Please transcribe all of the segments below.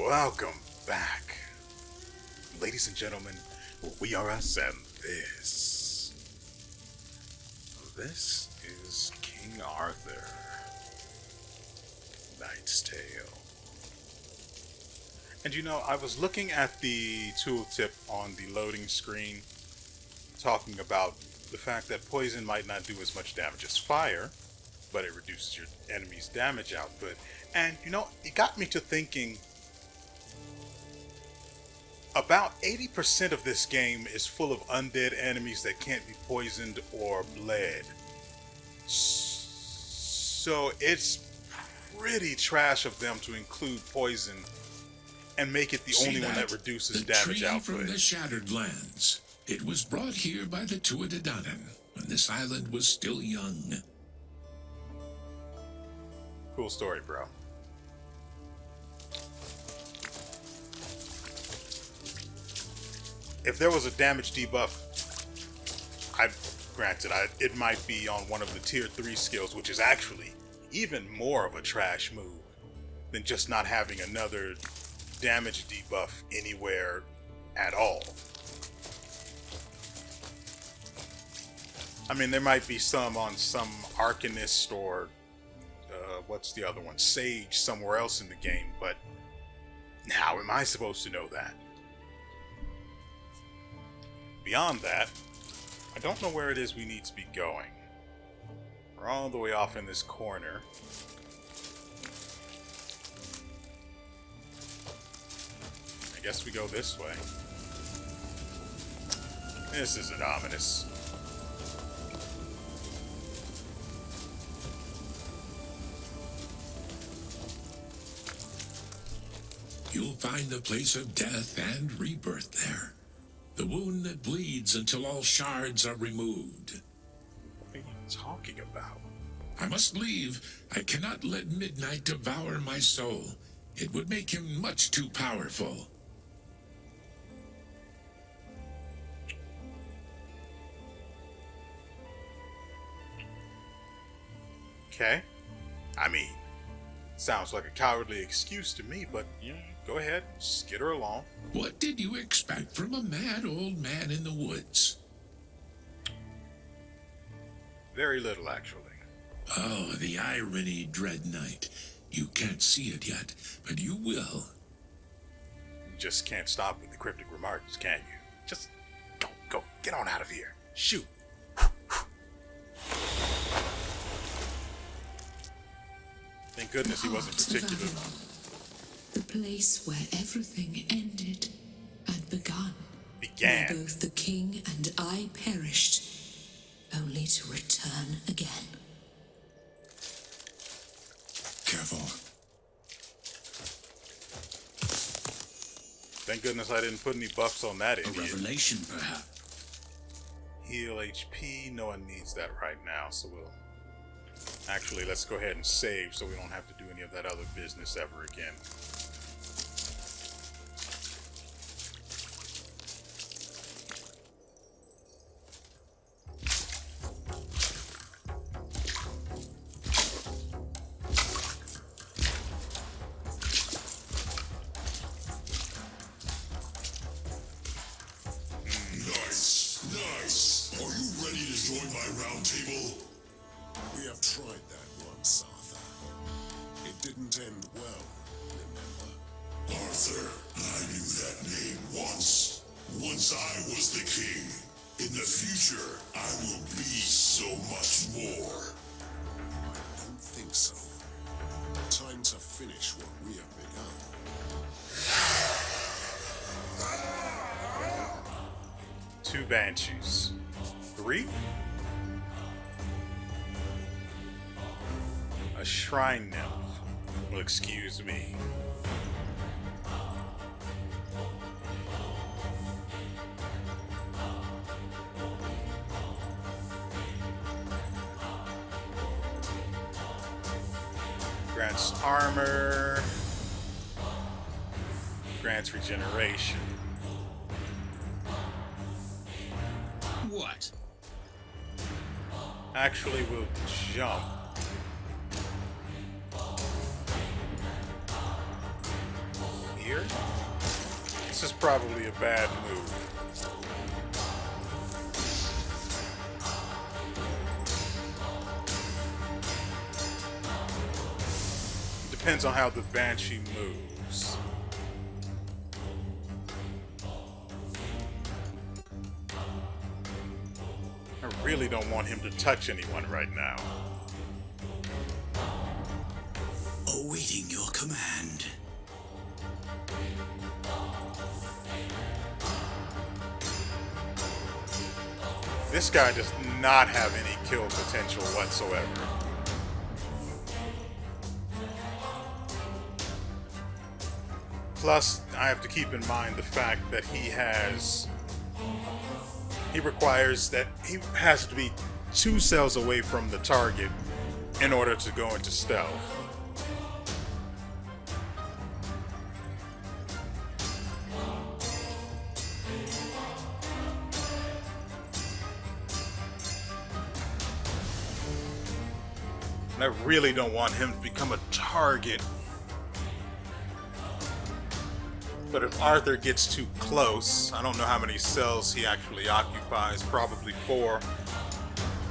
Welcome back, ladies and gentlemen. WeArEuS, and this is King Arthur, Knight's Tale. And you know, I was looking at the tooltip on the loading screen, talking about the fact that poison might not do as much damage as fire, but it reduces your enemy's damage output. And you know, it got me to thinking, about 80% of this game is full of undead enemies that can't be poisoned or bled. So it's pretty trash of them to include poison and make it the only one that reduces damage output. The tree from the Shattered Lands. It was brought here by the Tuatha when this island was still young. Cool story, bro. If there was a damage debuff, it might be on one of the tier 3 skills, which is actually even more of a trash move than just not having another damage debuff anywhere at all. I mean, there might be some on some Arcanist or what's the other one? Sage somewhere else in the game, but how am I supposed to know that? Beyond that, I don't know where it is we need to be going. We're all the way off in this corner. I guess we go this way. This isn't ominous. You'll find the place of death and rebirth there. The wound that bleeds until all shards are removed. What are you talking about? I must leave. I cannot let midnight devour my soul. It would make him much too powerful. Okay. I mean, sounds like a cowardly excuse to me, but yeah, go ahead, skitter along. What did you expect from a mad old man in the woods? Very little, actually. Oh, the irony, Dread Knight. You can't see it yet, but you will. You just can't stop with the cryptic remarks, can you? Just go, get on out of here. Shoot. Thank goodness he wasn't particular. The place where everything ended and began. Began. Where both the king and I perished, only to return again. Careful. Thank goodness I didn't put any buffs on that idiot. A revelation, perhaps. Heal HP. No one needs that right now, so we'll... Actually, let's go ahead and save so we don't have to do any of that other business ever again. Nice. Are you ready to join my round table? We have tried that once, Arthur. It didn't end well, remember? Arthur, I knew that name once. Once I was the king. In the future, I will be so much more. I don't think so. Time to finish what we have begun. 2 banshees. 3? A shrine nymph. Well, excuse me. Grants armor. Grants regeneration. What? Actually, we'll jump. Here? This is probably a bad move. Depends on how the Banshee moves. I really don't want him to touch anyone right now. Awaiting your command. This guy does not have any kill potential whatsoever. Plus, I have to keep in mind the fact that he requires that he has to be 2 cells away from the target in order to go into stealth. And I really don't want him to become a target. But if Arthur gets too close, I don't know how many cells he actually occupies, probably 4,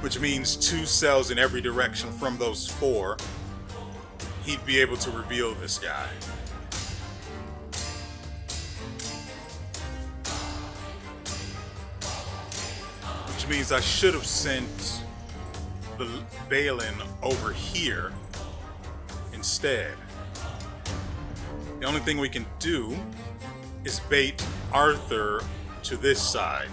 which means 2 cells in every direction from those 4, he'd be able to reveal this guy. Which means I should have sent the Balin over here instead. The only thing we can do is bait Arthur to this side.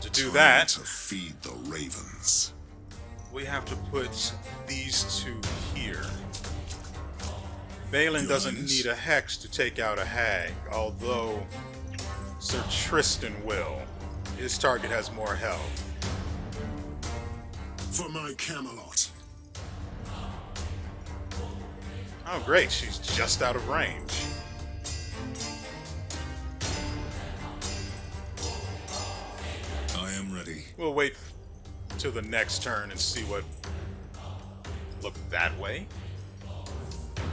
To do that, To feed the ravens. we have to put these 2 here. Balin doesn't need a hex to take out a hag, although Sir Tristan will. His target has more health. For my Camelot. Oh great, she's just out of range. I am ready. We'll wait till the next turn and see what... Look that way.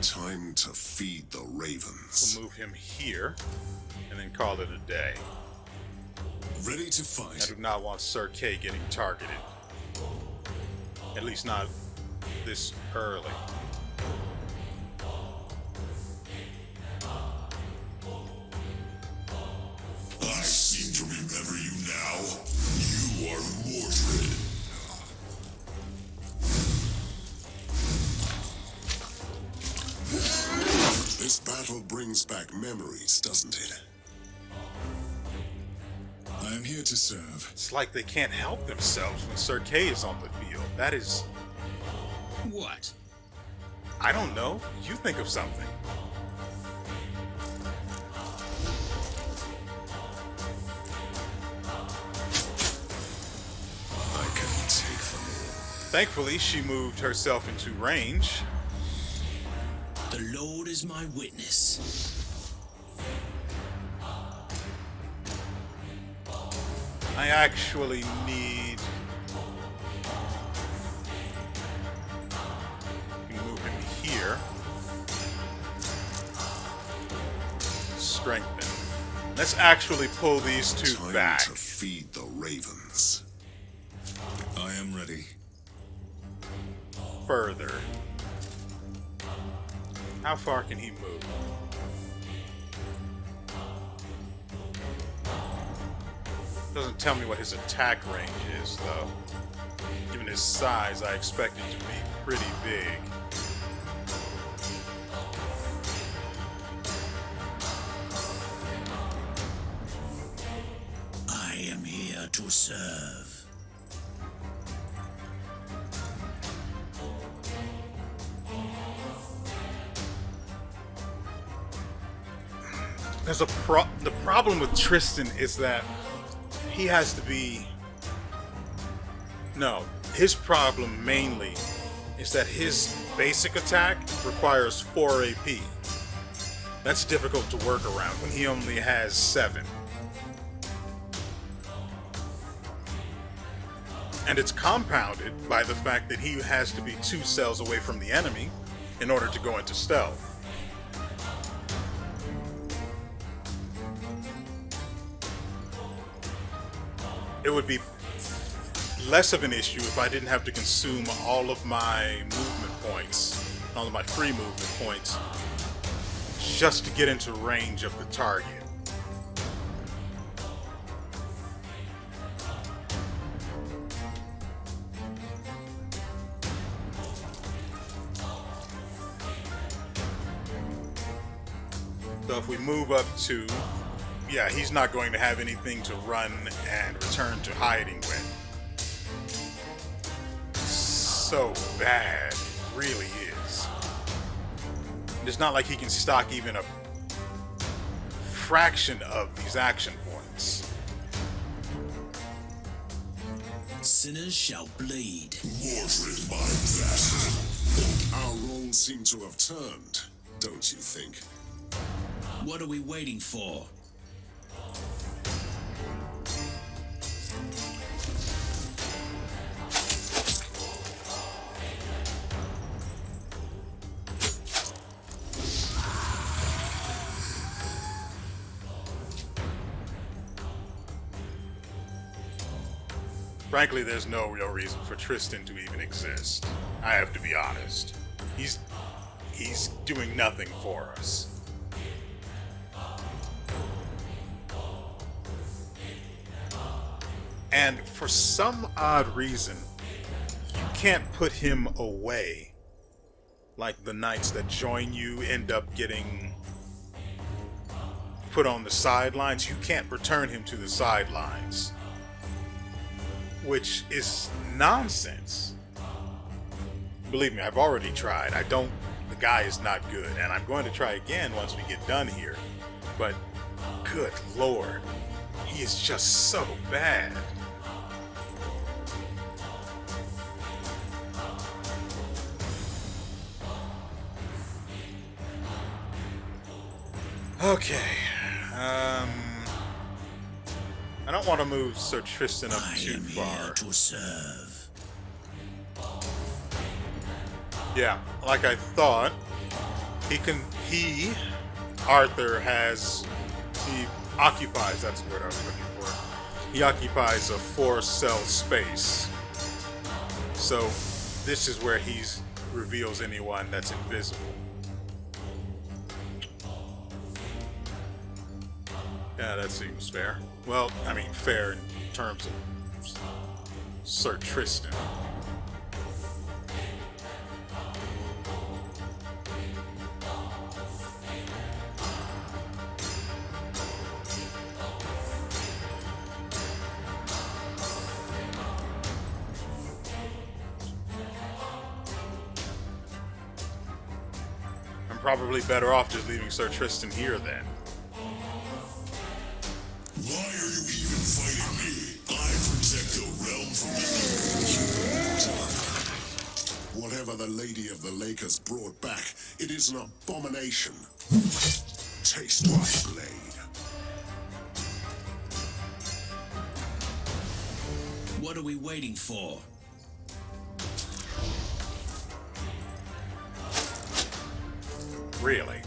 Time to feed the ravens. We'll move him here, and then call it a day. Ready to I fight. do not want Sir Kay getting targeted. At least not this early. I seem to remember you now. You are Mordred. This battle brings back memories, doesn't it? I am here to serve. It's like they can't help themselves when Sir Kay is on the field. That is... What? I don't know. You think of something. I can take them all. Thankfully, she moved herself into range. The Lord is my witness. I actually need... We can move him here. Strengthen. Let's actually pull these 2 Time back. to feed the ravens. I am ready. Further. How far can he move? Doesn't tell me what his attack range is, though. Given his size, I expect it to be pretty big. I am here to serve. There's the problem with Tristan is that he has to be... No, his problem mainly is that his basic attack requires 4 AP. That's difficult to work around when he only has 7. And it's compounded by the fact that he has to be 2 cells away from the enemy in order to go into stealth. It would be less of an issue if I didn't have to consume all of my movement points, all of my free movement points, just to get into range of the target. So if we move up to, yeah, he's not going to have anything to run and return to hiding with. So bad, really is. It's not like he can stock even a fraction of these action points. Sinners shall bleed. Mordred, my vassal. Our roles seem to have turned, don't you think? What are we waiting for? Frankly, there's no real reason for Tristan to even exist. I have to be honest. He's doing nothing for us. And for some odd reason, you can't put him away. Like the knights that join you end up getting put on the sidelines. You can't return him to the sidelines, which is nonsense. Believe me, I've already tried. The guy is not good, and I'm going to try again once we get done here. But good lord, he is just so bad. Okay, I don't want to move Sir Tristan up I too am far. here to serve. Yeah, like I thought, Arthur occupies, that's the word I was looking for. He occupies a 4-cell space. So this is where he reveals anyone that's invisible. Yeah, that seems fair. Well, I mean, fair in terms of Sir Tristan. I'm probably better off just leaving Sir Tristan here then. Why are you even fighting me? I protect the realm from the Whatever the Lady of the Lake has brought back, it is an abomination. Taste my blade. What are we waiting for? Really?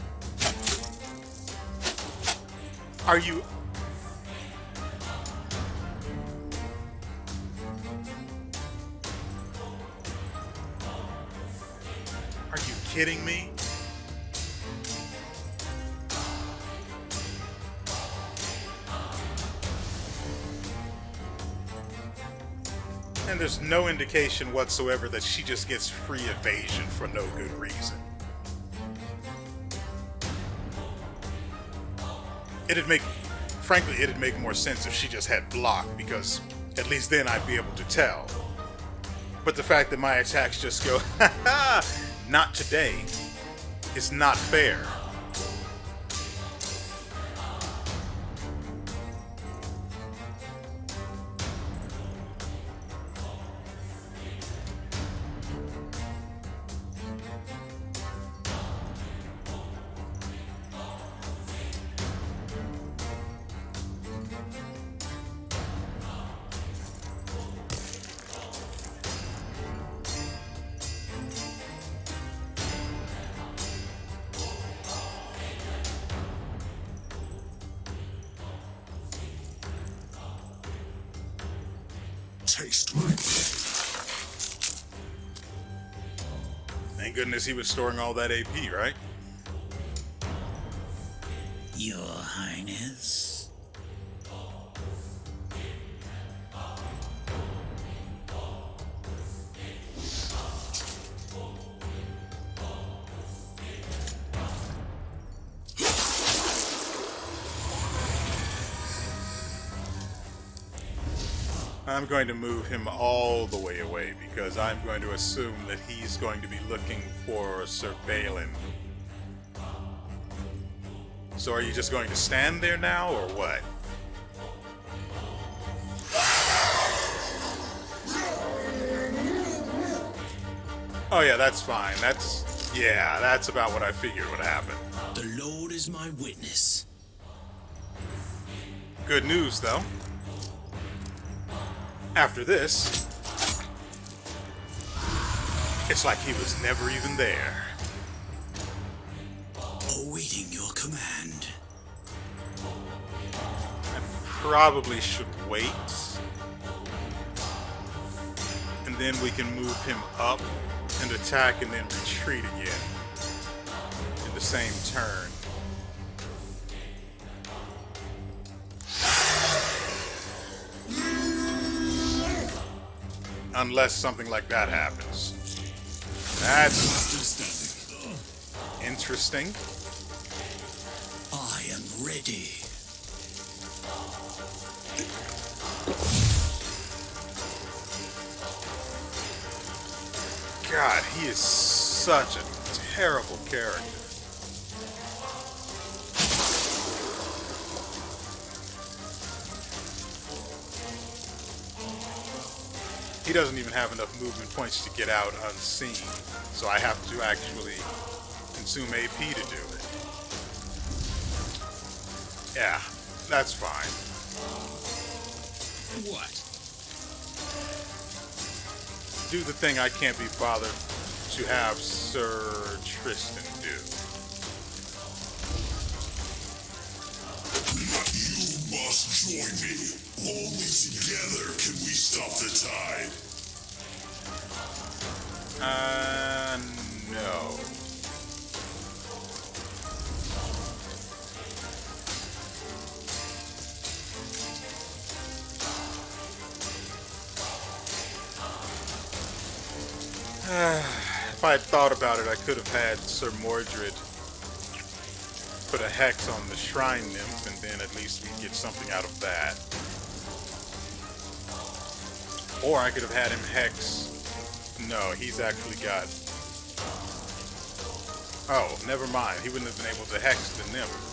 Are you... Are you kidding me? And there's no indication whatsoever that she just gets free evasion for no good reason. Frankly, it'd make more sense if she just had block, because at least then I'd be able to tell. But the fact that my attacks just go, ha ha, not today, is not fair. Taste my blade. Thank goodness he was storing all that AP, right? Your Highness. I'm going to move him all the way away because I'm going to assume that he's going to be looking for Sir Balin. So are you just going to stand there now, or what? Oh yeah, that's fine. That's about what I figured would happen. The Lord is my witness. Good news, though. After this, it's like he was never even there. Awaiting your command. I probably should wait. And then we can move him up and attack and then retreat again in the same turn. Unless something like that happens. That's interesting. I am ready. God, he is such a terrible character. He doesn't even have enough movement points to get out unseen, so I have to actually consume AP to do it. Yeah, that's fine. What? Do the thing I can't be bothered to have Sir Tristan do. You must join me. Only together can we stop the tide. No. If I had thought about it, I could have had Sir Mordred put a hex on the shrine nymph, and then at least we'd get something out of that. Or I could have had him hex. No, he's actually got... Oh, never mind. He wouldn't have been able to hex the nymph.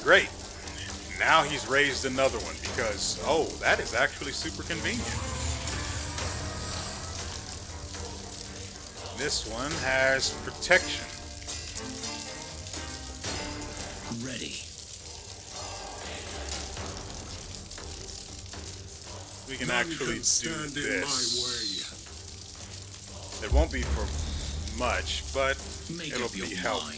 Great. Now he's raised another one because, oh, that is actually super convenient. This one has protection. Ready. We can None actually can stand do in this. It won't be for much, but Make it'll up your be helpful. mind.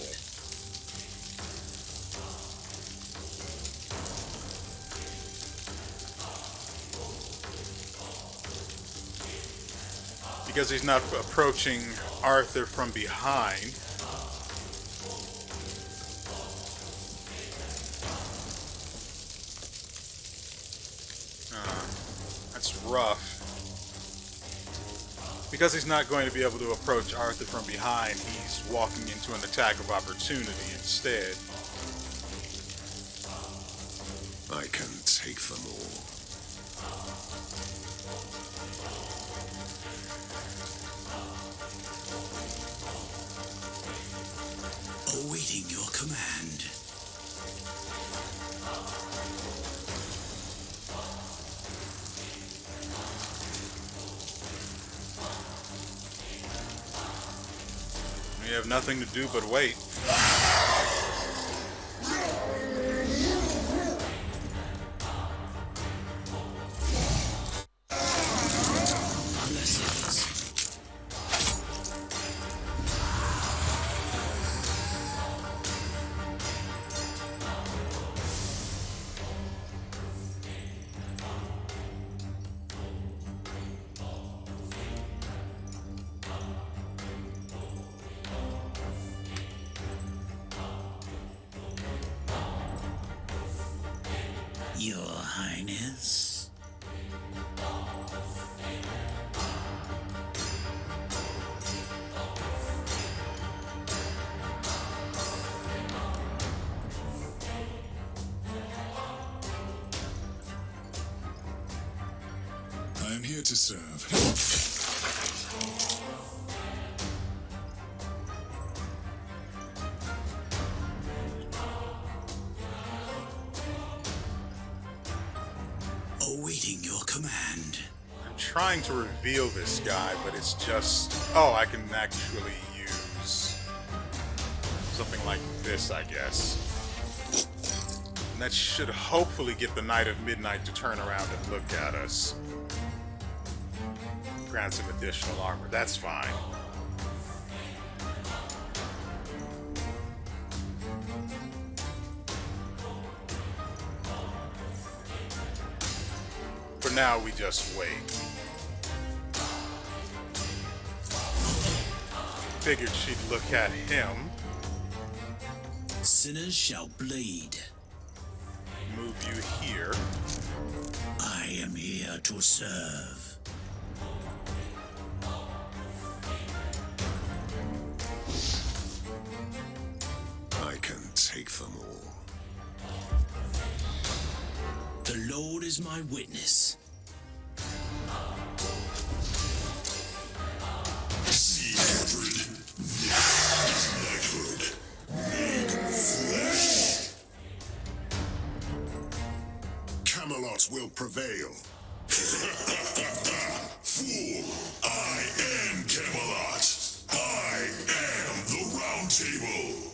Because he's not approaching Arthur from behind. That's rough. Because he's not going to be able to approach Arthur from behind, he's walking into an attack of opportunity instead. I can take them all. Awaiting your command. We have nothing to do but wait. I'm here to serve. Awaiting your command. I'm trying to reveal this guy, but it's just... Oh, I can actually use something like this, I guess. And that should hopefully get the Knight of Midnight to turn around and look at us. Grant some additional armor. That's fine. For now, we just wait. Figured she'd look at him. Sinners shall bleed. Move you here. I am here to serve. I can take them all. The Lord is my witness. Camelot will prevail. Fool, I am Camelot. I am the Round Table.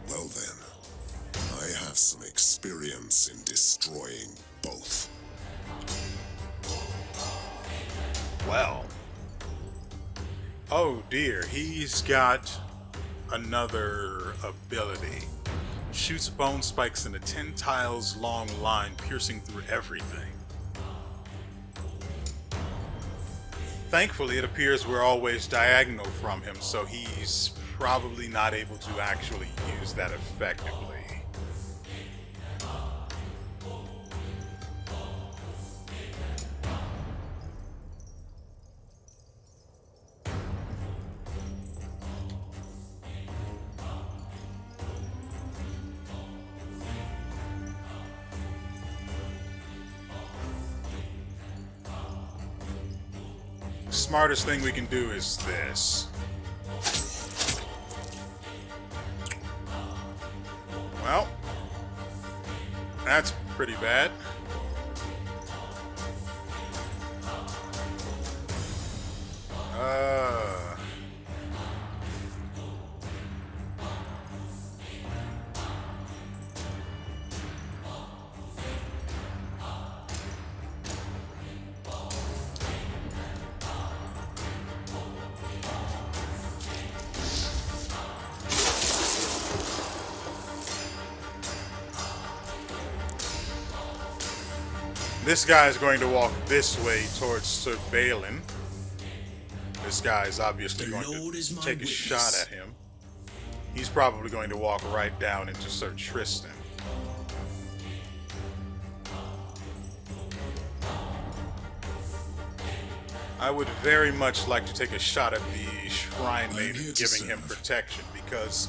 Well then, I have some experience in destroying both. Well. Oh dear, he's got another ability. Shoots bone spikes in a 10 tiles long line, piercing through everything. Thankfully, it appears we're always diagonal from him, so he's probably not able to actually use that effectively. Smartest thing we can do is this. Well, that's pretty bad. This guy is going to walk this way towards Sir Balin. This guy is obviously going to take a shot at him. He's probably going to walk right down into Sir Tristan. I would very much like to take a shot at the Shrine Maiden, giving him protection, because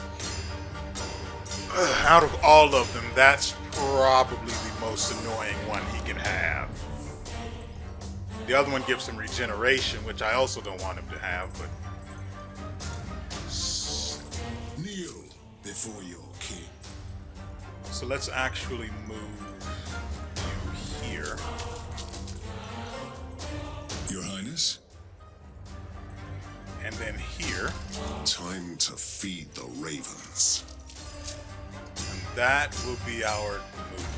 out of all of them, that's probably the most annoying one he can have. The other one gives him regeneration, which I also don't want him to have, but... Kneel before your king. So let's actually move you here. Your Highness? And then here. Time to feed the ravens. And that will be our move.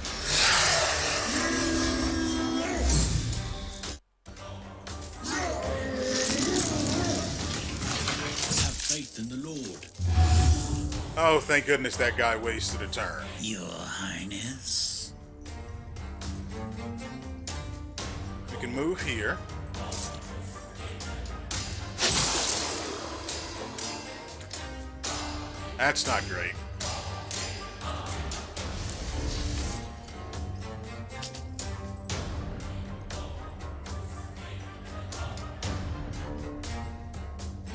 Have faith in the Lord. Oh, thank goodness that guy wasted a turn. Your Highness. We can move here. That's not great.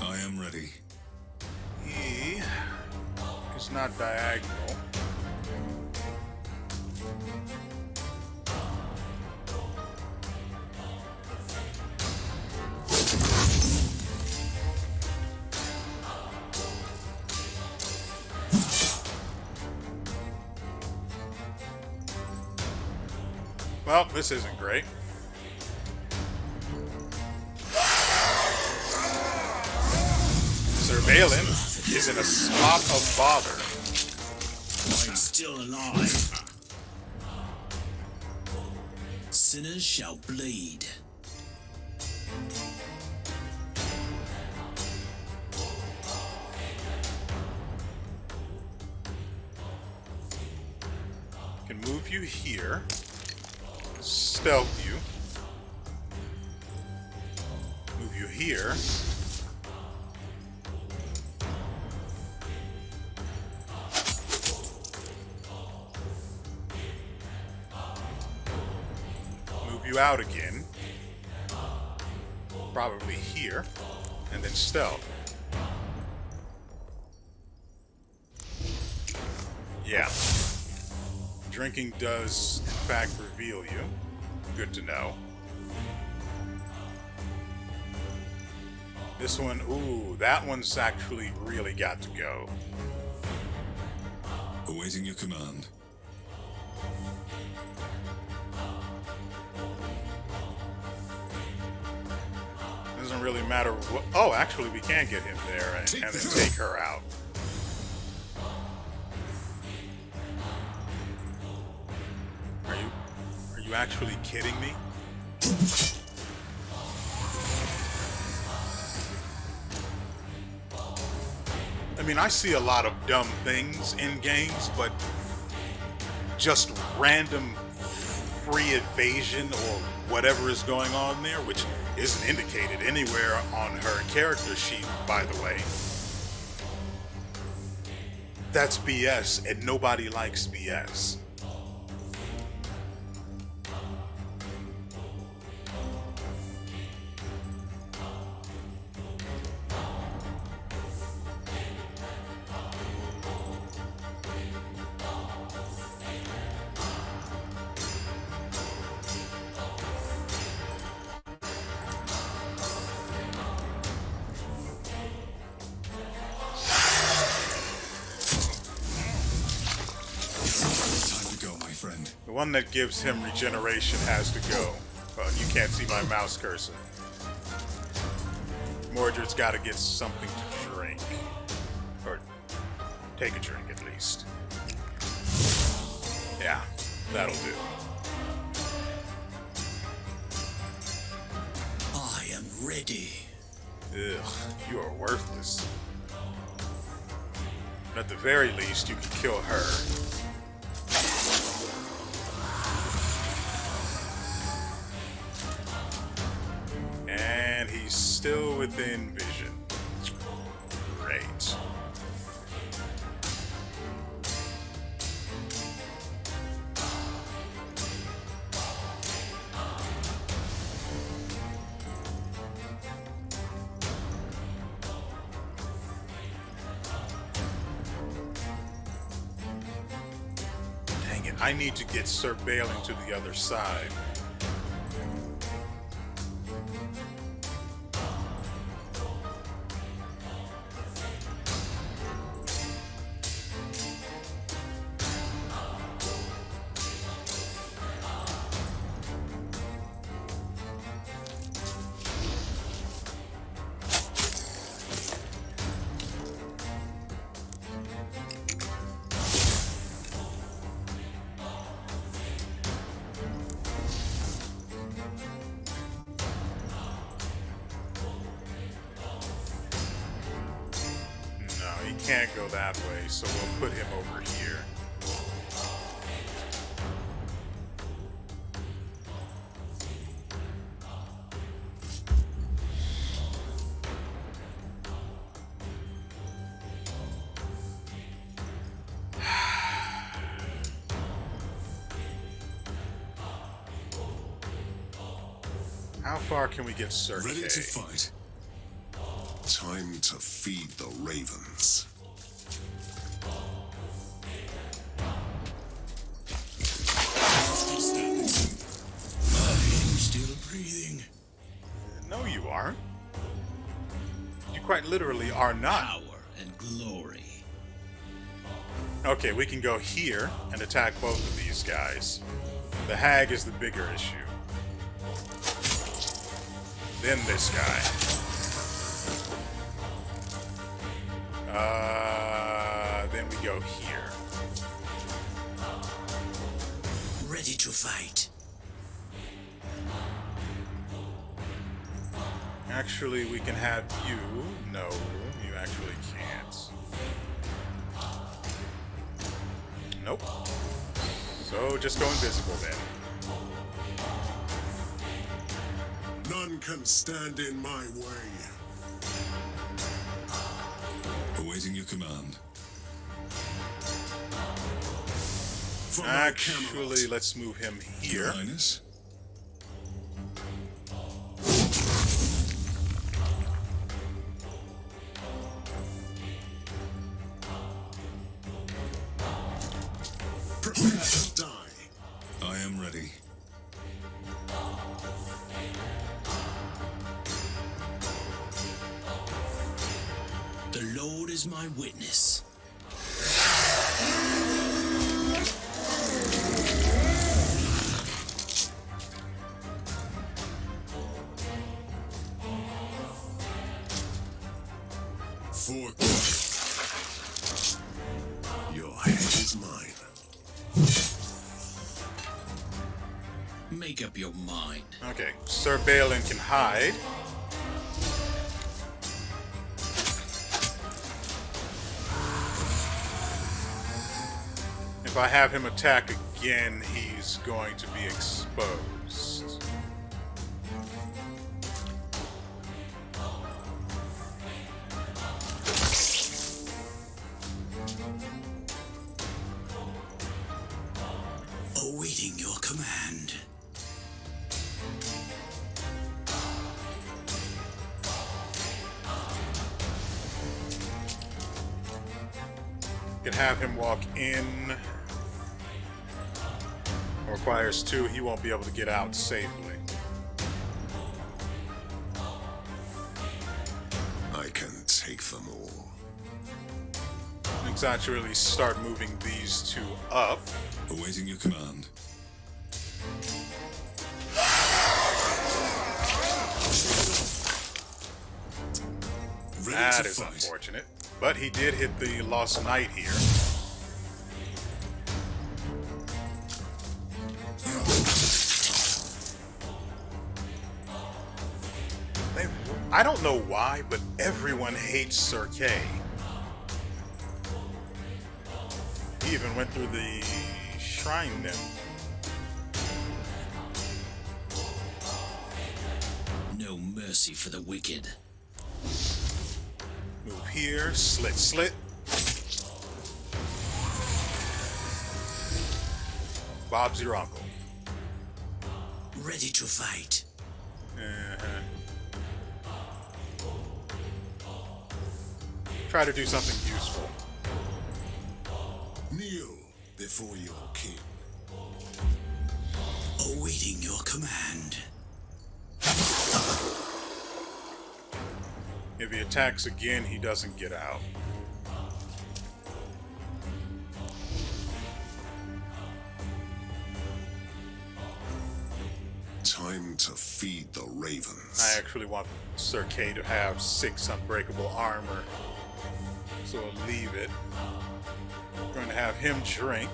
I am ready. He is not diagonal. Well, this isn't great. Surveillance is in a spot of bother. I'm still alive. Sinners shall bleed. Can move you here. Stealth you. Move you here. Move you out again. Probably here. And then stealth. Yeah. Drinking does, in fact, reveal you. Good to know. This one, ooh, that one's actually really got to go. Awaiting your command. Doesn't really matter what. Oh, actually, we can get him there and then take her out. Are you actually kidding me? I mean, I see a lot of dumb things in games, but just random free evasion or whatever is going on there, which isn't indicated anywhere on her character sheet, by the way. That's BS, and nobody likes BS. The one that gives him regeneration has to go. Well, you can't see my mouse cursor. Mordred's got to get something to drink. Or take a drink at least. Yeah, that'll do. I am ready. Ugh, you are worthless. But at the very least, you can kill her. And he's still within vision. Great. Dang it, I need to get surveilling to the other side. Can't go that way, so we'll put him over here. How far can we get Cirque? Ready to fight. Time to feed the ravens. I'm still breathing. No, you aren't. You quite literally are not. Power and glory. Okay, we can go here and attack both of these guys. The hag is the bigger issue. Then this guy. Then we go here. Ready to fight. Actually, we can have you. No, you actually can't. Nope. So just go invisible then. None can stand in my way. Awaiting your command. For my Actually, Camelot. let's move him Your here. Highness? Prepare to die. I am ready. The Lord is my witness. For your head is mine. Make up your mind. Okay, Sir Balin can hide. If I have him attack again, he's going to be exposed. Awaiting your command. Can have him walk in. Requires 2, he won't be able to get out safely. I can take them all. Let's actually start moving these 2 up. Awaiting your command. Ready That to is fight. unfortunate. But he did hit the Lost Knight here. I don't know why, but everyone hates Sir Kay. He even went through the shrine nymph. No mercy for the wicked. Move here, slit, slit. Bob's your uncle. Ready to fight. Try to do something useful. Kneel before your king. Awaiting your command. If he attacks again, he doesn't get out. Time to feed the ravens. I actually want Sir Kay to have 6 unbreakable armor, so I'll leave it. We're going to have him drink,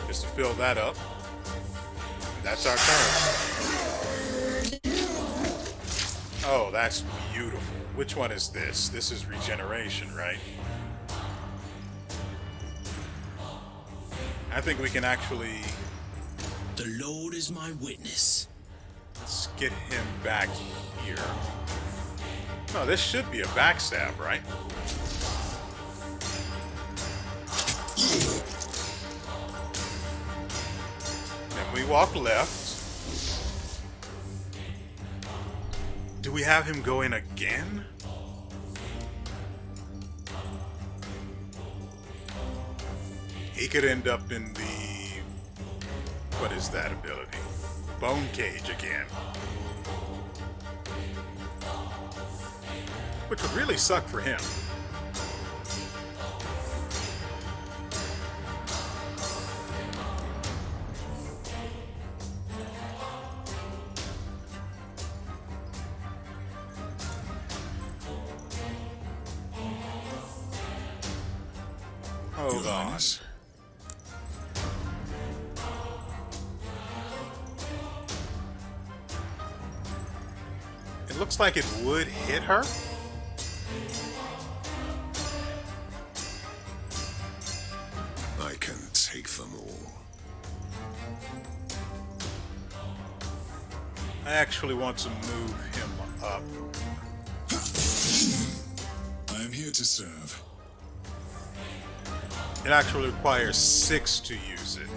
just to fill that up. And that's our turn. Oh, that's beautiful. Which one is this? This is regeneration, right? I think we can actually... The Lord is my witness. Let's get him back here. No, this should be a backstab, right? Then we walk left. Do we have him go in again? He could end up in the... What is that ability? Bone Cage again. Which would really suck for him. Hold Your on. Highness. It looks like it would hit her. I can take them all. I actually want to move him up. I am here to serve. It actually requires 6 to use it.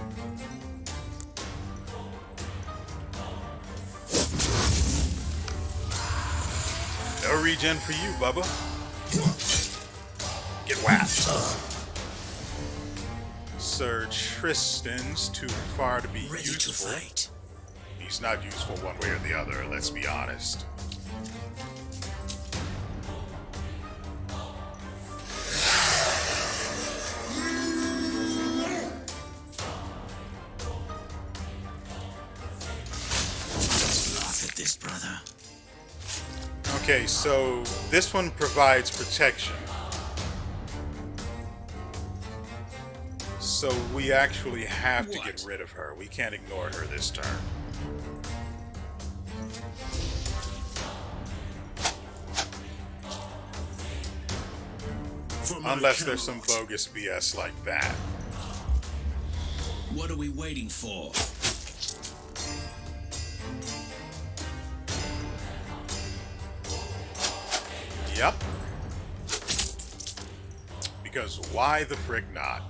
No regen for you, Bubba. Get whacked. Sir Tristan's too far to be Ready to useful. fight. He's not useful one way or the other, let's be honest. Laugh at this, brother. Okay, so this one provides protection. So we actually have to get rid of her. We can't ignore her this turn. For my Unless there's some Camelot. bogus BS like that. What are we waiting for? Yep. Because why the frick not?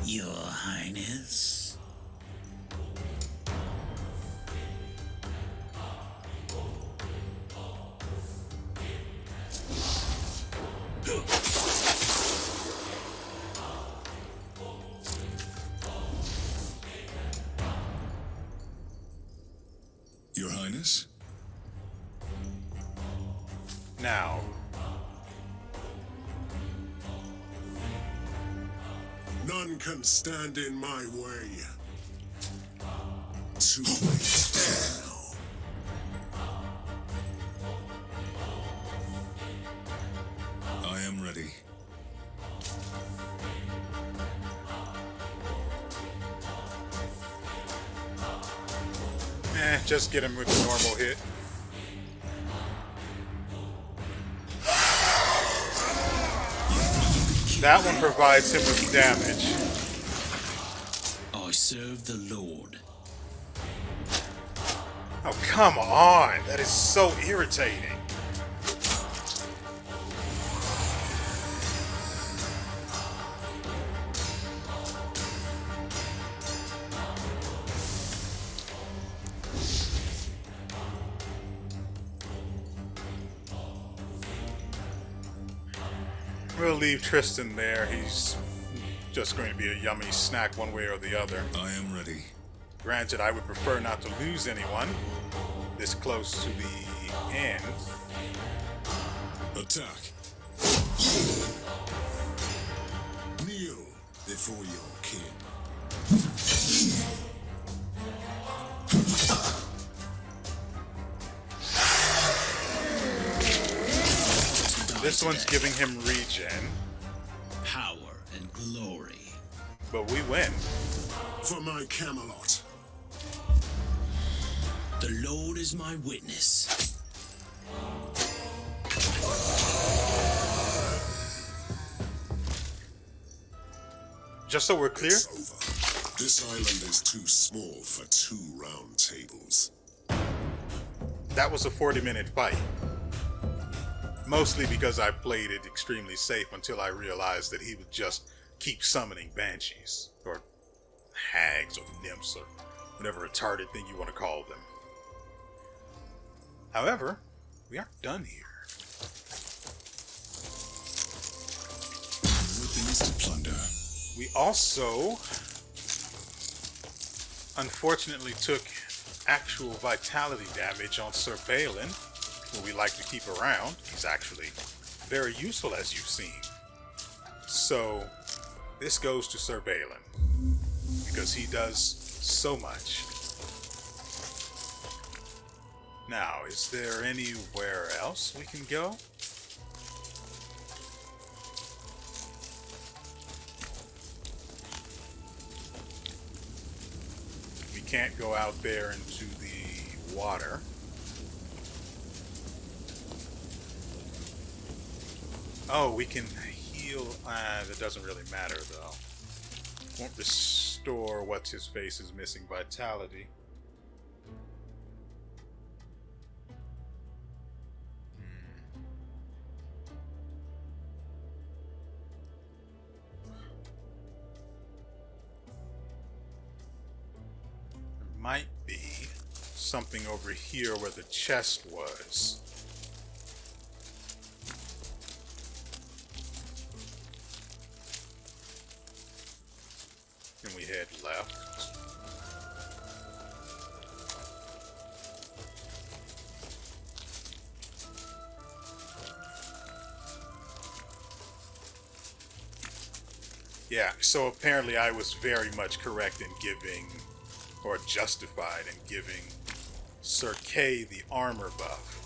Your Highness? Your Highness? Now, None can stand in my way. Too late now. I am ready. just get him with a normal hit. That one provides him with damage. I serve the Lord. Oh, come on! That is so irritating. We'll leave Tristan there. He's just going to be a yummy snack one way or the other. I am ready. Granted, I would prefer not to lose anyone this close to the end. Attack. Kneel before your king. This one's giving him regen, Power and glory. but we win. For my Camelot. The Lord is my witness. Just so we're clear, It's over. This island is too small for 2 round tables. that was a 40-minute fight. Mostly because I played it extremely safe until I realized that he would just keep summoning banshees, or hags, or nymphs, or whatever retarded thing you want to call them. However, we aren't done here. Everything is to plunder. We also, unfortunately, took actual vitality damage on Sir Balin, who we like to keep around. He's actually very useful, as you've seen. So, this goes to Sir Balin, because he does so much. Now, is there anywhere else we can go? We can't go out there into the water. Oh, we can heal. That doesn't really matter, though. Won't restore what's-his-face is missing vitality. There might be something over here where the chest was. Can we head left? Yeah, so apparently I was very much correct in giving, or justified in giving, Sir Kay the armor buff.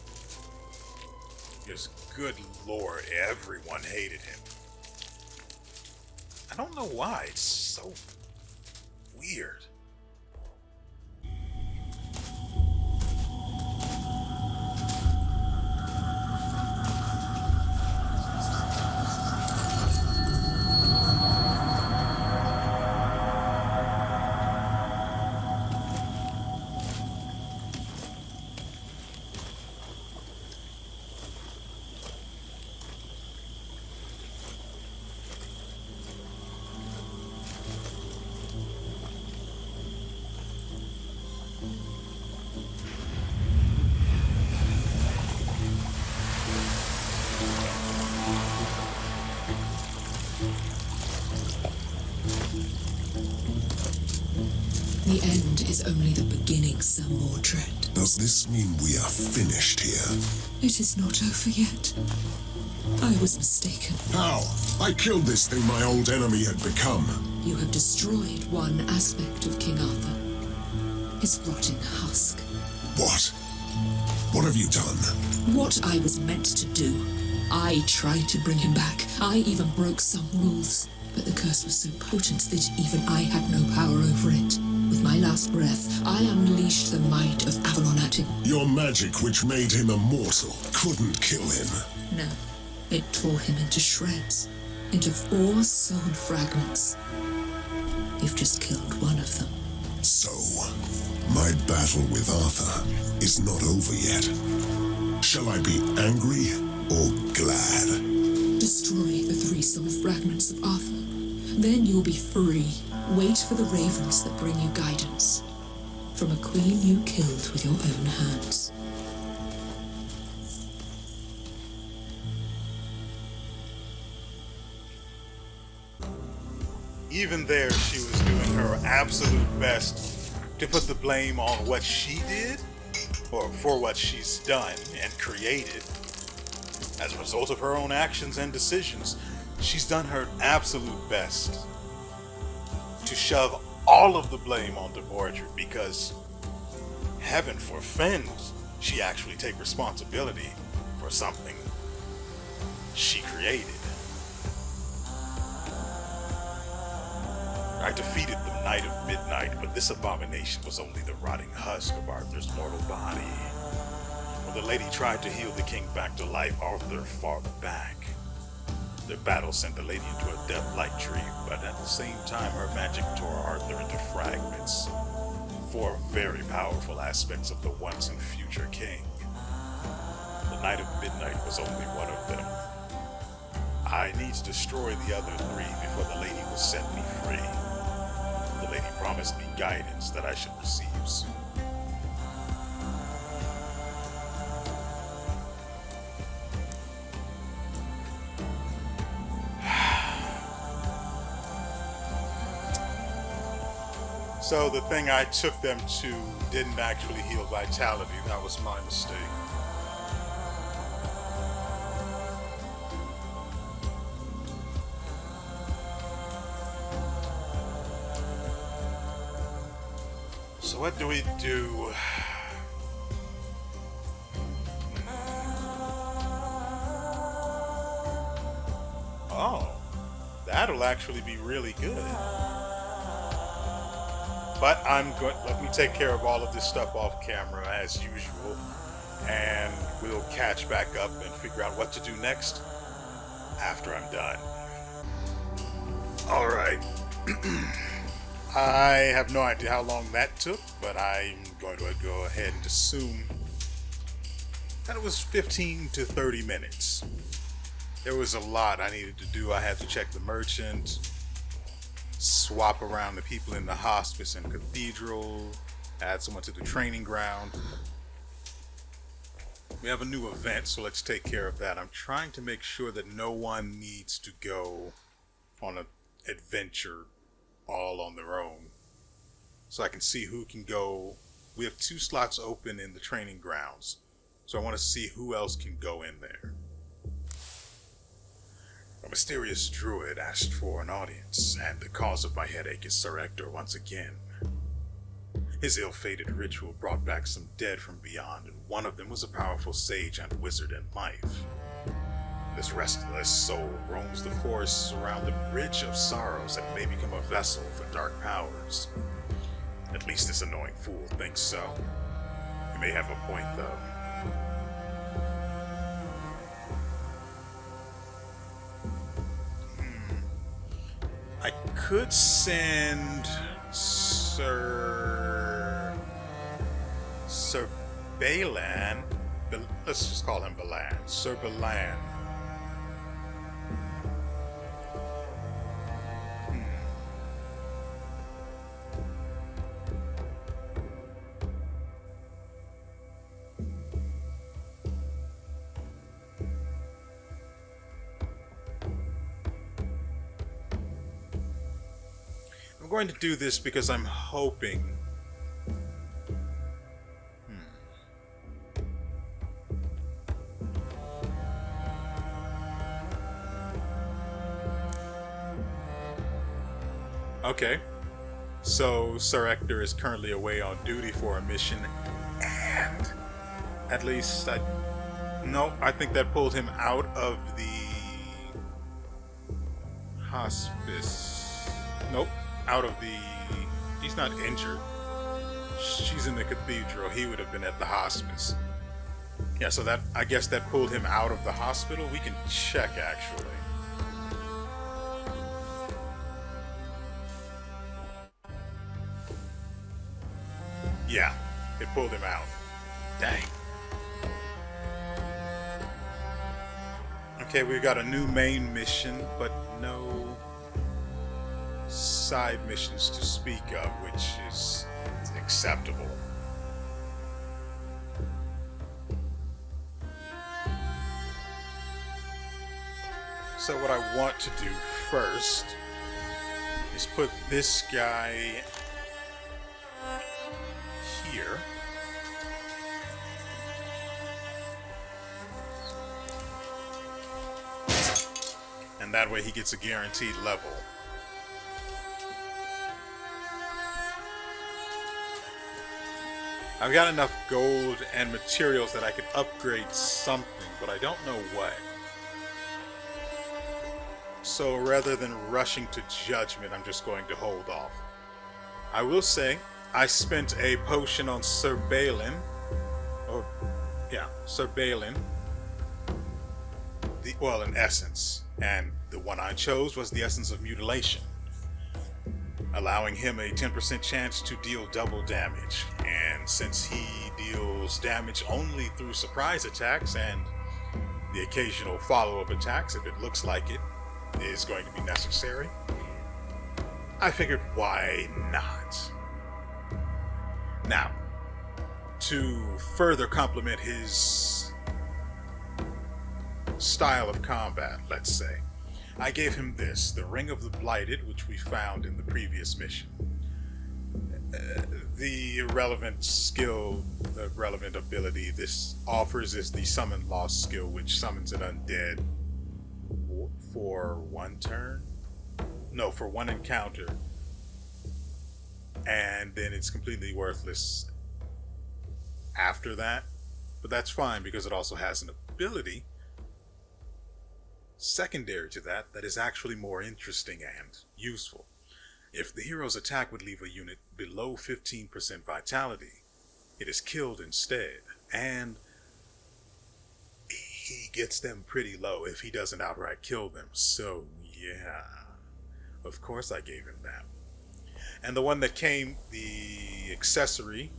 Because, good lord, everyone hated him. I don't know why, it's so weird. The end is only the beginning, Sir Mordred. Does this mean we are finished here? It is not over yet. I was mistaken. How? I killed this thing my old enemy had become. You have destroyed one aspect of King Arthur. His rotting husk. What? What have you done? What I was meant to do. I tried to bring him back. I even broke some rules. But the curse was so potent that even I had no power over it. With my last breath, I unleashed the might of Avalon at him. Your magic, which made him immortal, couldn't kill him. No, it tore him into shreds, into 4 soul fragments. You've just killed one of them. So, my battle with Arthur is not over yet. Shall I be angry or glad? Destroy the 3 soul fragments of Arthur. Then you'll be free. Wait for the ravens that bring you guidance. From a queen you killed with your own hands. Even there, she was doing her absolute best to put the blame on what she did, or for what she's done and created. As a result of her own actions and decisions, she's done her absolute best to shove all of the blame onto Mordred, because heaven forfend she actually take responsibility for something she created. I defeated the Knight of Midnight, but this abomination was only the rotting husk of Arthur's mortal body. When the lady tried to heal the king back to life, Arthur fought back. Their battle sent the lady into a death-like tree, but at the same time her magic tore Arthur into fragments. 4 very powerful aspects of the once and future king. The Knight of Midnight was only one of them. I need to destroy the other 3 before the lady will set me free. The lady promised me guidance that I should receive soon. So the thing I took them to didn't actually heal vitality. That was my mistake. So what do we do that'll actually be really good. But let me take care of all of this stuff off camera as usual, and we'll catch back up and figure out what to do next after I'm done. Alright. I have no idea how long that took, but I'm going to go ahead and assume that it was 15 to 30 minutes. There was a lot I needed to do. I had to check the merchant, swap around the people in the hospice and cathedral, add someone to the training ground. We have a new event, so let's take care of that. I'm trying to make sure that no one needs to go on an adventure all on their own, so I can see who can go. We have 2 slots open in the training grounds, so I want to see who else can go in there. A mysterious druid asked for an audience, and the cause of my headache is Sir Ector once again. His ill-fated ritual brought back some dead from beyond, and one of them was a powerful sage and wizard in life. This restless soul roams the forests around the Bridge of Sorrows and may become a vessel for dark powers. At least this annoying fool thinks so. He may have a point, though. I could send Sir Balan. Let's just call him Balan. Sir Balan. I'm going to do this because I'm hoping. Okay. So Sir Ector is currently away on duty for a mission, and at least I think that pulled him out of the hospice. Nope. Out of the... He's not injured. She's in the cathedral. He would have been at the hospice. Yeah, so that... I guess that pulled him out of the hospital. We can check, actually. Yeah, it pulled him out. Dang. Okay, we've got a new main mission, but no side missions to speak of, which is acceptable. So what I want to do first is put this guy here. And that way he gets a guaranteed level. I've got enough gold and materials that I could upgrade something, but I don't know what. So rather than rushing to judgment, I'm just going to hold off. I will say, I spent a potion on Sir Balin. Sir Balin. An essence. And the one I chose was the essence of mutilation, allowing him a 10% chance to deal double damage. And since he deals damage only through surprise attacks and the occasional follow-up attacks, if it looks like it is going to be necessary, I figured why not? Now, to further complement his style of combat, let's say, I gave him this, the Ring of the Blighted, which we found in the previous mission. The relevant skill, the relevant ability this offers is the Summon Lost skill, which summons an undead for one turn? No, for one encounter. And then it's completely worthless after that. But that's fine because it also has an ability secondary to that, that is actually more interesting and useful. If the hero's attack would leave a unit below 15% vitality, it is killed instead, and he gets them pretty low if he doesn't outright kill them. So yeah, of course I gave him that. And the one that came, the accessory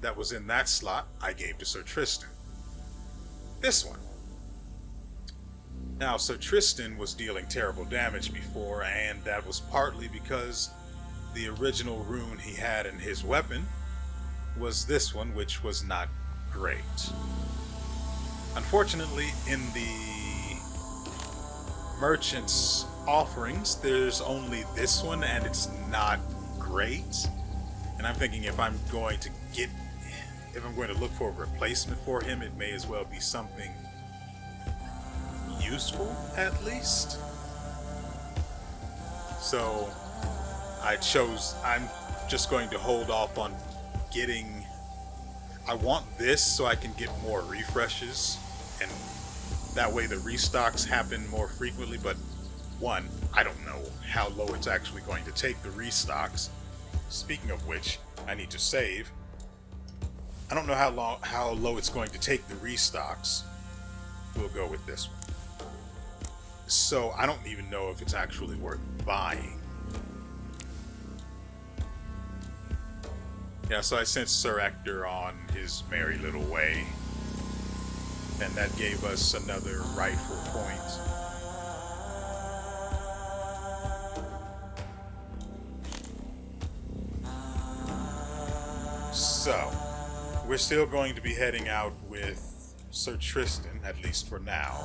that was in that slot, I gave to Sir Tristan. This one. Now, Sir Tristan was dealing terrible damage before, and that was partly because the original rune he had in his weapon was this one, which was not great. Unfortunately, in the merchant's offerings, there's only this one, and it's not great. And I'm thinking if I'm going to look for a replacement for him, it may as well be something useful, at least. So I'm just going to hold off on getting. I want this so I can get more refreshes, and that way the restocks happen more frequently. But one, I don't know how low it's actually going to take the restocks. Speaking of which, I need to save. I don't know how low it's going to take the restocks. We'll go with this one. So I don't even know if it's actually worth buying. Yeah, so I sent Sir Ector on his merry little way, and that gave us another rightful point. So, we're still going to be heading out with Sir Tristan, at least for now.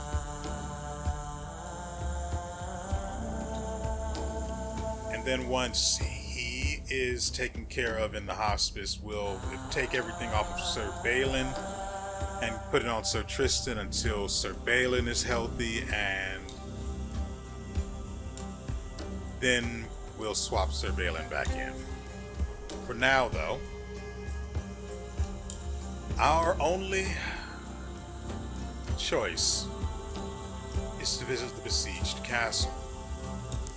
And then once he is taken care of in the hospice, we'll take everything off of Sir Balin and put it on Sir Tristan until Sir Balin is healthy, and then we'll swap Sir Balin back in. For now, though, our only choice is to visit the besieged castle.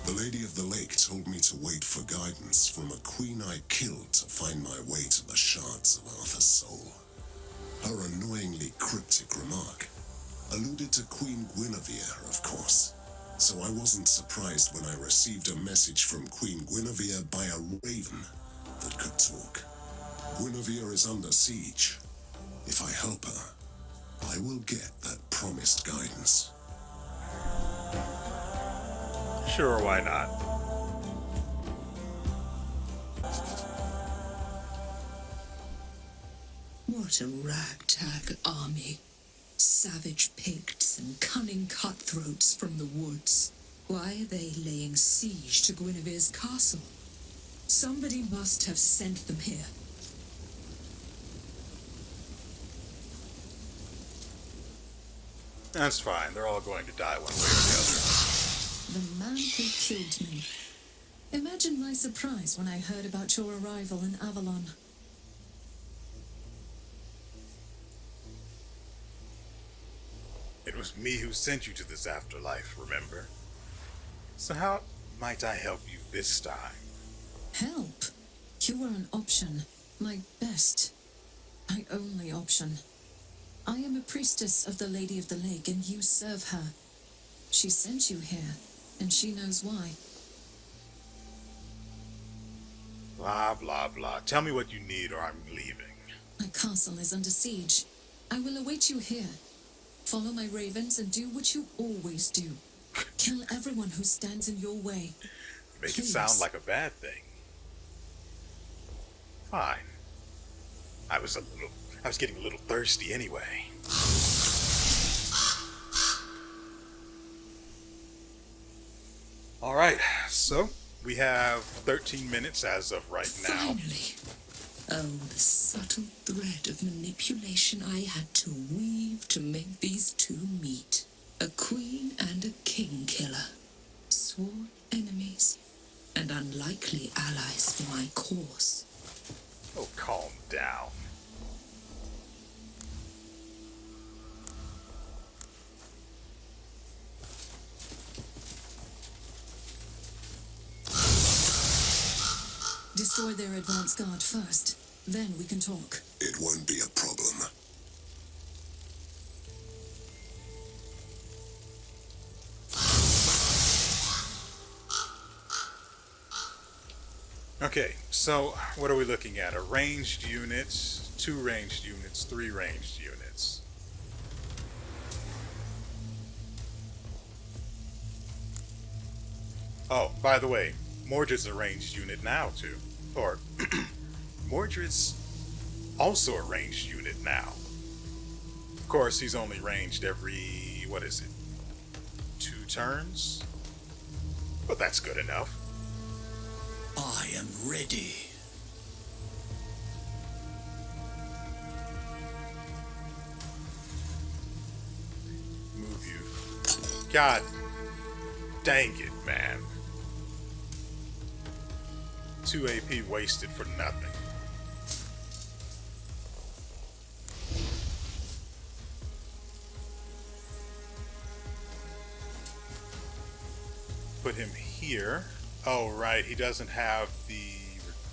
The Lady of the Lake told me to wait for guidance from a queen I killed to find my way to the shards of Arthur's soul. Her annoyingly cryptic remark alluded to Queen Guinevere, of course, so I wasn't surprised when I received a message from Queen Guinevere by a raven that could talk. Guinevere is under siege. If I help her, I will get that promised guidance. Sure, why not? What a ragtag army. Savage Picts and cunning cutthroats from the woods. Why are they laying siege to Guinevere's castle? Somebody must have sent them here. That's fine. They're all going to die one way or the other. The man who killed me. Imagine my surprise when I heard about your arrival in Avalon. It was me who sent you to this afterlife, remember? So how might I help you this time? Help? You were an option. My best. My only option. I am a priestess of the Lady of the Lake, and you serve her. She sent you here, and she knows why. Blah, blah, blah. Tell me what you need or I'm leaving. My castle is under siege. I will await you here. Follow my ravens and do what you always do. Kill everyone who stands in your way. Make it Please. sound like a bad thing. Fine. I was getting a little thirsty anyway. Alright, so we have 13 minutes as of right now. Finally. Oh, the subtle thread of manipulation I had to weave to make these two meet. A queen and a king killer. Sworn enemies and unlikely allies for my cause. Oh, calm down. destroy their advance guard first. Then we can talk. It won't be a problem. Okay, so what are we looking at? A ranged unit, 2 ranged units, 3 ranged units. Oh, by the way, Mordred's a ranged unit now too. Or Mordred's also a ranged unit now. Of course, he's only ranged every, what is it, 2 turns? But that's good enough. I am ready. Move you. God dang it, man. 2 AP wasted for nothing. Put him here. Oh, right, he doesn't have the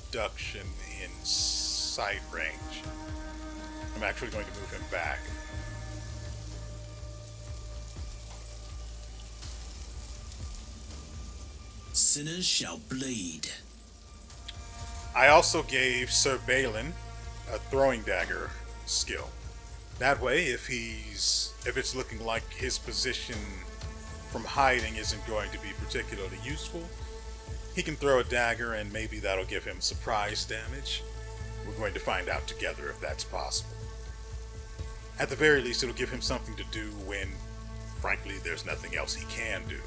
reduction in sight range. I'm actually going to move him back. Sinners shall bleed. I also gave Sir Balin a throwing dagger skill. That way, if it's looking like his position from hiding isn't going to be particularly useful, he can throw a dagger and maybe that'll give him surprise damage. We're going to find out together if that's possible. At the very least, it'll give him something to do when, frankly, there's nothing else he can do.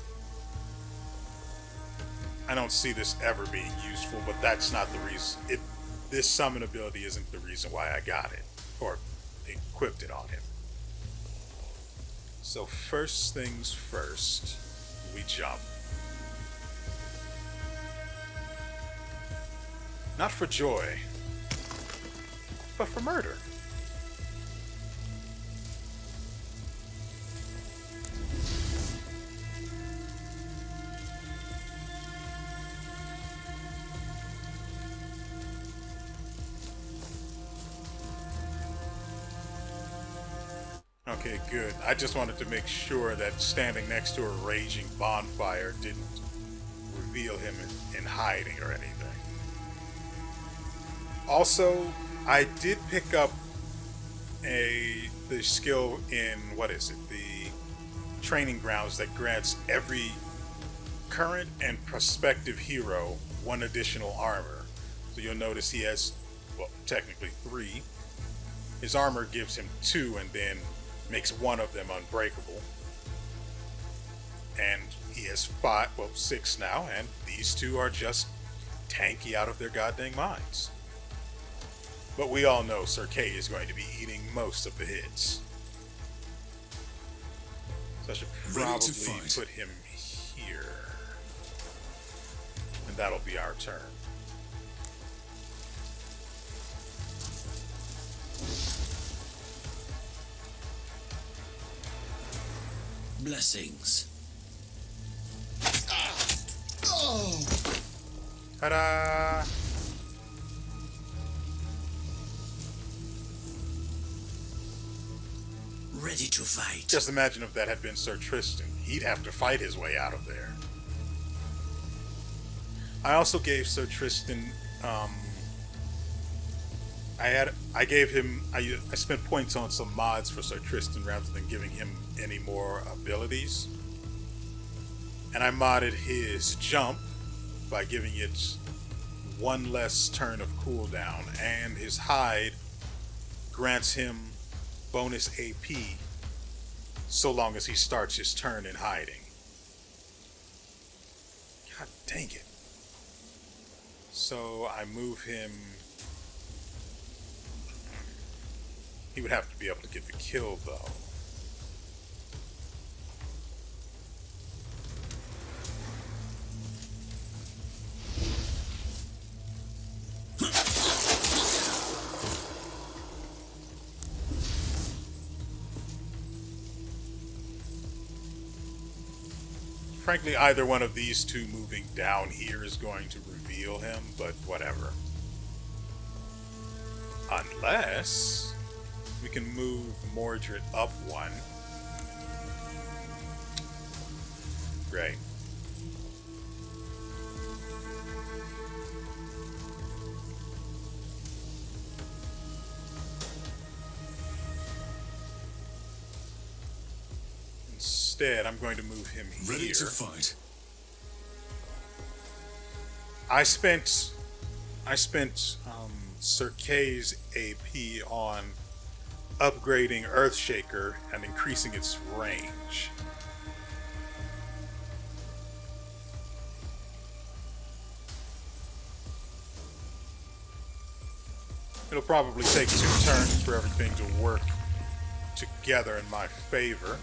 I don't see this ever being useful, but that's not the reason. This summon ability isn't the reason why I got it, or equipped it on him. So first things first, we jump. Not for joy, but for murder. Okay, good. I just wanted to make sure that standing next to a raging bonfire didn't reveal him in hiding or anything. Also, I did pick up the skill in, what is it, the training grounds that grants every current and prospective hero 1 additional armor. So you'll notice he has, well, technically 3. His armor gives him 2 and then makes 1 of them unbreakable. And he has 6 now, and these 2 are just tanky out of their goddamn minds. But we all know Sir Kay is going to be eating most of the hits. So I should probably put him here. And that'll be our turn. Blessings. Ta-da! Ready to fight. Just imagine if that had been Sir Tristan. He'd have to fight his way out of there. I also gave Sir Tristan, I spent points on some mods for Sir Tristan rather than giving him any more abilities. And I modded his jump by giving it 1 less turn of cooldown, and his hide grants him bonus AP so long as he starts his turn in hiding. God dang it. So I move him. He would have to be able to get the kill though. Frankly, either one of these two moving down here is going to reveal him, but whatever. Unless we can move Mordred up one. Great. Instead, I'm going to move him here. Ready to fight. I spent Sir K's AP on upgrading Earthshaker and increasing its range. It'll probably take 2 turns for everything to work together in my favor.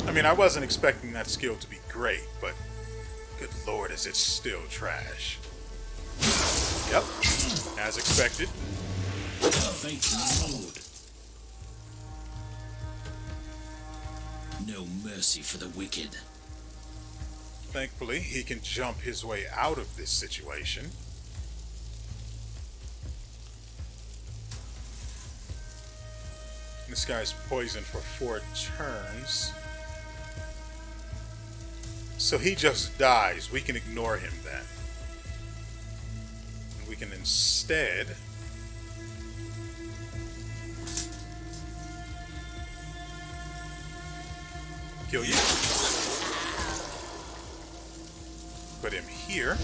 I mean, I wasn't expecting that skill to be great, but good lord, is it still trash. Yep, as expected. Faith in the Lord. No mercy for the wicked. Thankfully, he can jump his way out of this situation. This guy's poisoned for 4 turns. So he just dies. We can ignore him then. And we can instead kill you. Put him here.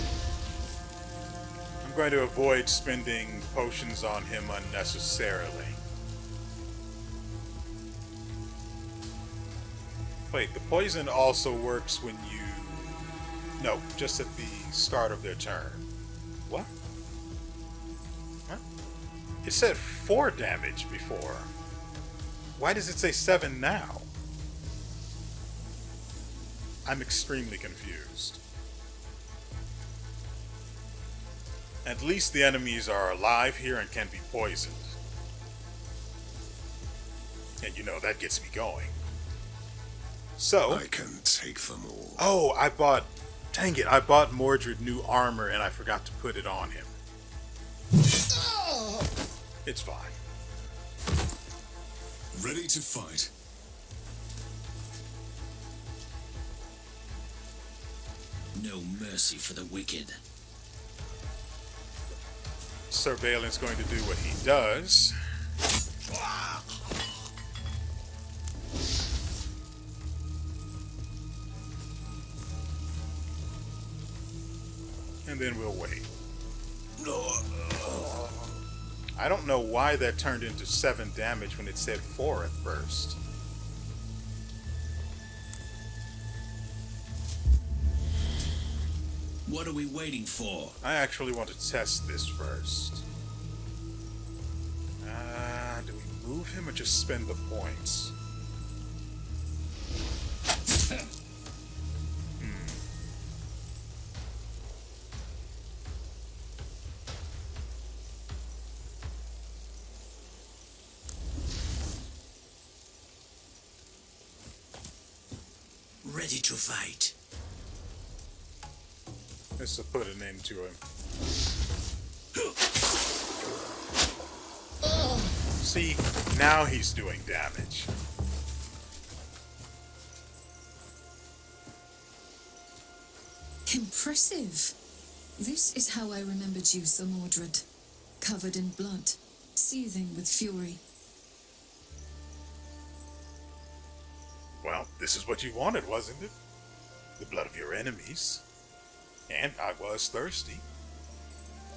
I'm going to avoid spending potions on him unnecessarily. Wait, the poison also works when you... No, just at the start of their turn. What? Huh? It said 4 damage before. Why does it say 7 now? I'm extremely confused. At least the enemies are alive here and can be poisoned. And you know, that gets me going. So... I can take them all. Oh, I bought... Dang it, I bought Mordred new armor and I forgot to put it on him. It's fine. Ready to fight. No mercy for the wicked. Sir Balin's going to do what he does. And then we'll wait. I don't know why that turned into 7 damage when it said 4 at first. What are we waiting for? I actually want to test this first. Do we move him or just spend the points? Ready to fight. This will put an end to him. See, now he's doing damage. Impressive. This is how I remembered you, Sir Mordred. Covered in blood, seething with fury. Well, this is what you wanted, wasn't it? The blood of your enemies. And I was thirsty.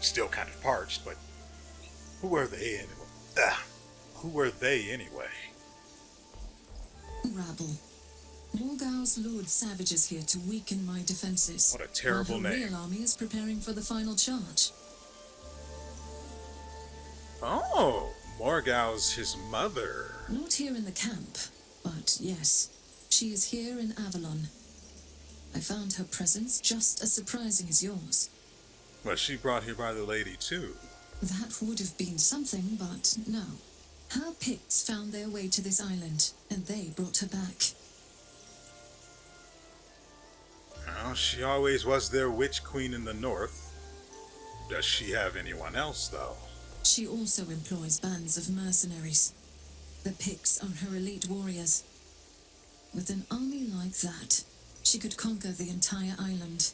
Still kind of parched, but who were they anyway? Who were they anyway? Rabble. WeArEuS lured savages here to weaken my defenses. What a terrible while her name. real army is preparing for the final charge. Oh, Morgau's his mother. Not here in the camp, but yes, she is here in Avalon. I found her presence just as surprising as yours. Was she brought here by the lady too? That would have been something, but no. Her Picts found their way to this island, and they brought her back. Well, she always was their witch queen in the north. Does she have anyone else, though? She also employs bands of mercenaries. The Picts are her elite warriors. With an army like that, she could conquer the entire island.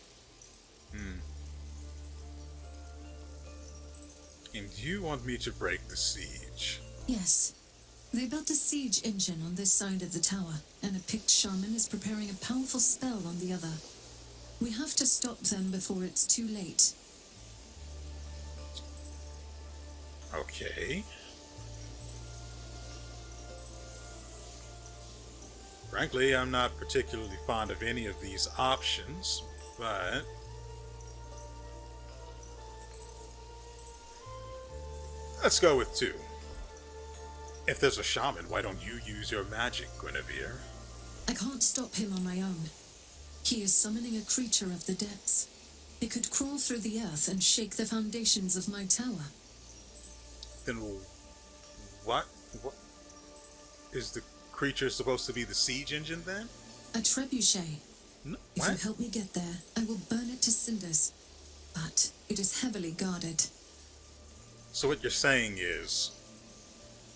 And you want me to break the siege? Yes. They built a siege engine on this side of the tower, and a Pict shaman is preparing a powerful spell on the other. We have to stop them before it's too late. Okay. Frankly, I'm not particularly fond of any of these options, but let's go with 2. If there's a shaman, why don't you use your magic, Guinevere? I can't stop him on my own. He is summoning a creature of the depths. It could crawl through the earth and shake the foundations of my tower. Then what? What is the creature supposed to be? The siege engine, then? A trebuchet. No, If you help me get there, I will burn it to cinders. But it is heavily guarded. So what you're saying is,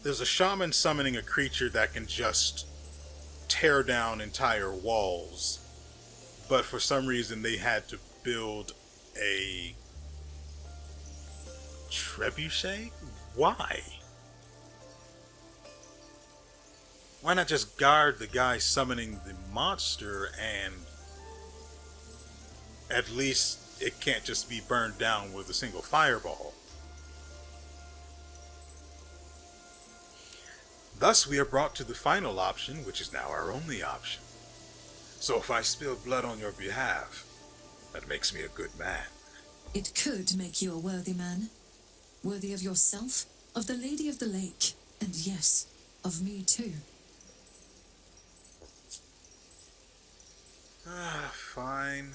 there's a shaman summoning a creature that can just tear down entire walls, but for some reason they had to build a trebuchet? Why? Why not just guard the guy summoning the monster, and at least it can't just be burned down with a single fireball? Thus, we are brought to the final option, which is now our only option. So if I spill blood on your behalf, that makes me a good man. It could make you a worthy man. Worthy of yourself, of the Lady of the Lake, and yes, of me too. Fine.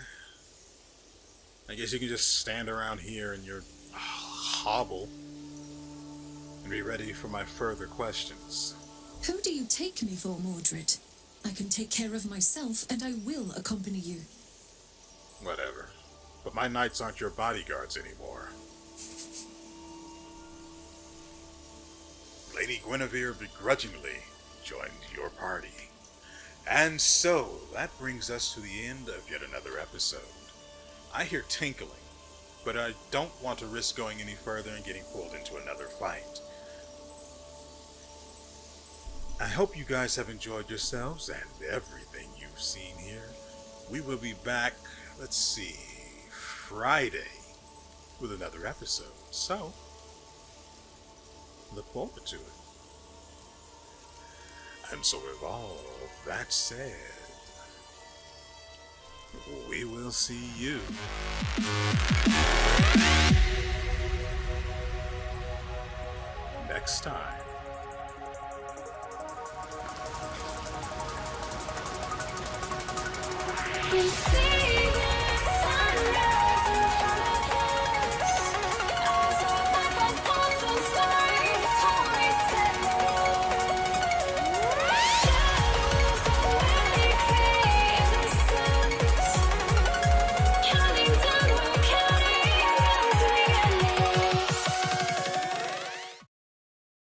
I guess you can just stand around here in your hovel and be ready for my further questions. Who do you take me for, Mordred? I can take care of myself, and I will accompany you. Whatever. But my knights aren't your bodyguards anymore. Lady Guinevere begrudgingly joined your party. And so, that brings us to the end of yet another episode. I hear tinkling, but I don't want to risk going any further and getting pulled into another fight. I hope you guys have enjoyed yourselves and everything you've seen here. We will be back, let's see, Friday with another episode. So, look forward to it. And so with all of that said, we will see you next time. We